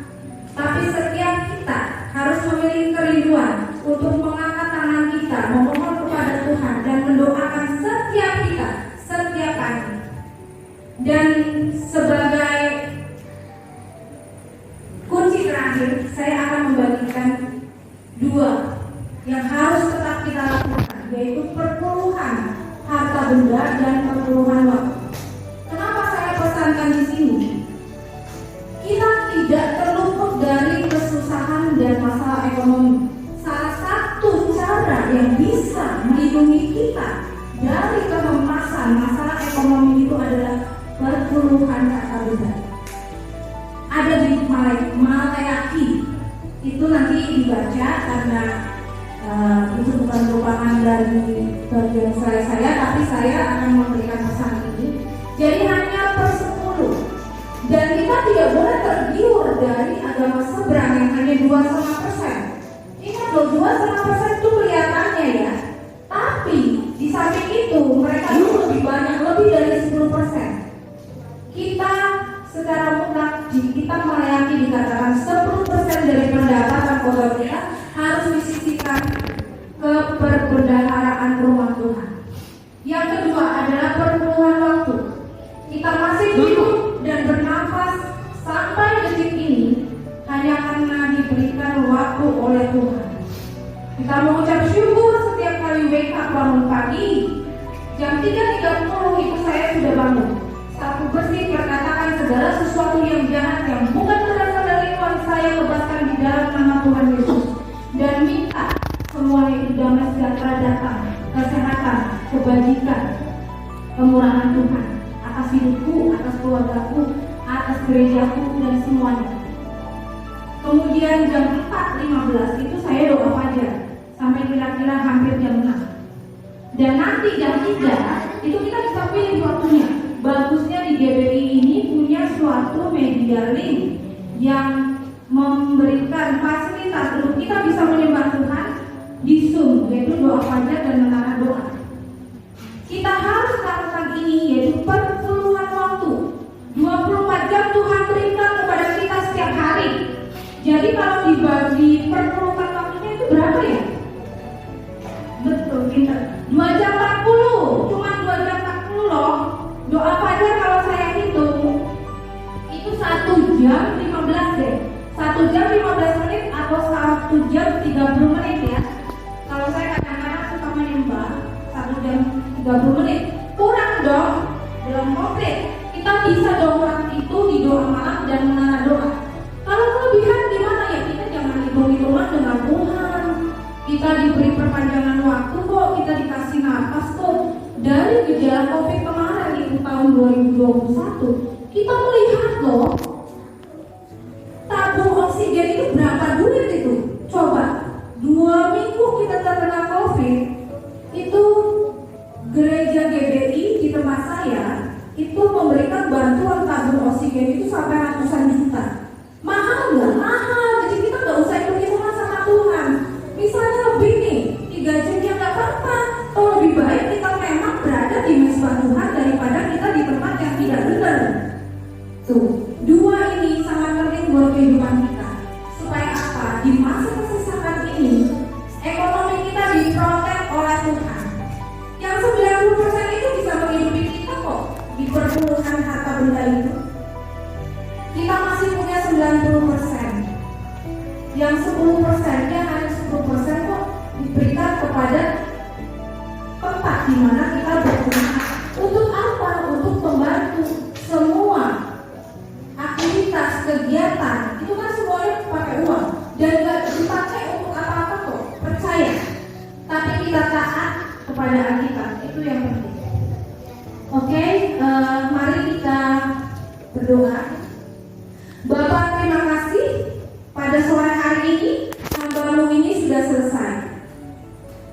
tapi setiap kita harus memiliki kerinduan untuk mengangkat tangan kita, memohon kepada Tuhan dan mendoakan setiap kita, setiap pagi. Dan sebagai kunci terakhir, saya akan membagikan dua yang harus tetap kita lakukan, yaitu perpuluhan harta benda dan perpuluhan waktu. Kenapa saya pesankan di sini? Kita tidak terluput dari kesusahan dan masalah ekonomi. Salah satu cara yang bisa melindungi kita dari kehempasan masalah ekonomi itu adalah perpuluhan harta benda. Ada di Maleakhi. Itu nanti dibaca karena itu bukan merupakan dari bagian saya, tapi saya akan memberikan pesan ini. Jadi hanya per 10. Dan kita tidak boleh tergiur dari agama seberang yang hanya 2,5%. Ingat loh, 2,5% itu kelihatannya ya. Tapi di samping itu mereka itu lebih banyak, lebih dari 10%. Kita secara mutlak kita melayani dikatakan 10% dari pendapatan kotor kita harus disisihkan ke perbendaharaan rumah Tuhan. Yang kedua adalah perpuluhan waktu. Kita masih hidup dan bernafas sampai detik ini hanya karena diberikan waktu oleh Tuhan. Kita mengucap syukur setiap kali wake up bangun pagi. Jam 3.30 itu saya sudah bangun. Sapu bersih perkatakan segala sesuatu yang jahat yang bukan berasal dari Tuhan, saya bebaskan di dalam nama Tuhan Yesus. Dan minta semuanya itu damai sejahtera datang, kesehatan, kebajikan, kemurahan Tuhan atas hidupku, atas keluargaku, atas gerejaku dan semuanya. Kemudian jam 4.15 itu saya doa fajar sampai kira-kira hampir jam 6. Dan nanti jam 3 itu kita bisa pilih waktunya. Bagusnya di GBI ini punya suatu media link yang memberikan fasilitas untuk kita bisa menyembah Tuhan di Zoom, yaitu doa fajar dan menara doa. Kita harus lakukan ini, yaitu perpuluhan waktu. 24 jam Tuhan berikan kepada kita setiap hari. Jadi kalau dibagi perpuluhan waktunya itu berapa ya? Betul, pintar. 2 jam 40, cuma 2 jam 40 loh. Doa fajar kalau saya hitung itu 1 jam 15 deh. 1 jam 15 menit atau 1 jam 30 menit ya. Kalau saya kadang-kadang suka menyembah 1 jam 30 menit. Kurang dong, belum komplit. Kita bisa dong waktu itu di doa malam dan menara doa. Kalau kelebihan gimana ya? Kita jangan hitung-hitungan dengan Tuhan. Kita diberi perpanjangan waktu kok, kita dikasih nafas kok. Dari gejala COVID kemarin itu tahun 2021, kita melihat loh tabung oksigen itu berapa duit itu? Coba 2 minggu kita terkena COVID, itu gereja GBI di tempat saya itu memberikan bantuan tabung oksigen itu sampai ratusan juta. Mahal nggak? Mahal. Jadi kita nggak usah hitung-hitungan sama Tuhan. Misalnya lebih nih 3 jam ya nggak apa-apa. Oh lebih baik kita memang berada di mesbah Tuhan daripada kita di tempat yang tidak benar. Tuh, 2 ini sangat penting buat kehidupan kita. Supaya apa? Di masa kesesakan ini, ekonomi kita diprotek oleh Tuhan. Yang 90% itu bisa menghidupi kita kok. Di perpuluhan harta benda itu, kita masih punya 90%. Yang 10%-nya hanya 10% kok diberikan kepada tempat di mana kita berguna. Untuk apa? Untuk membantu semua aktivitas kegiatan itu kan semuanya pakai uang dan nggak dipakai untuk apa-apa kok, percaya. Tapi kita taat kepada Alkitab, itu yang penting. Oke, mari kita berdoa. Bapak, terima kasih pada sore hari ini hamba-Mu ini sudah selesai.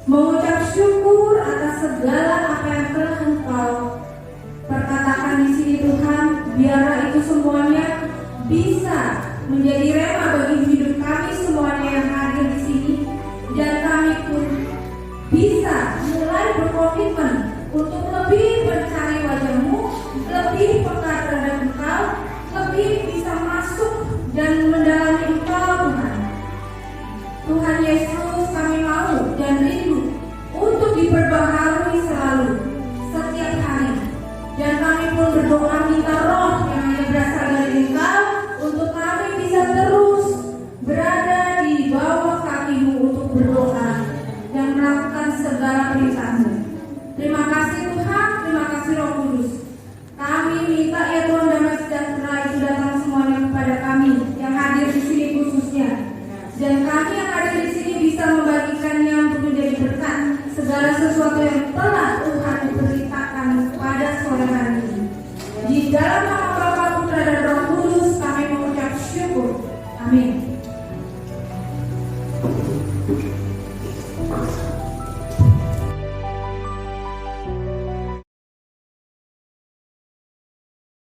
Mengucap syukur atas segala apa yang telah Engkau perkatakan di sini Tuhan, biarlah itu semuanya bisa menjadi rema bagi hidup kami semuanya yang hadir di sini, dan kami pun bisa mulai berkomitmen bisa terus berada di bawah kakimu untuk berdoa dan melakukan segala perintahmu. Terima kasih Tuhan, terima kasih Roh Kudus. Kami minta ya Tuhan damai sejahtera itu datang semuanya kepada kami yang hadir di sini khususnya. Dan kami yang ada di sini bisa membagikannya untuk menjadi berkat segala sesuatu yang telah Tuhan beritakan pada sore hari ini. Di dalam nama Bapa, Putra dan Roh Kudus kami mengucap syukur. Amin.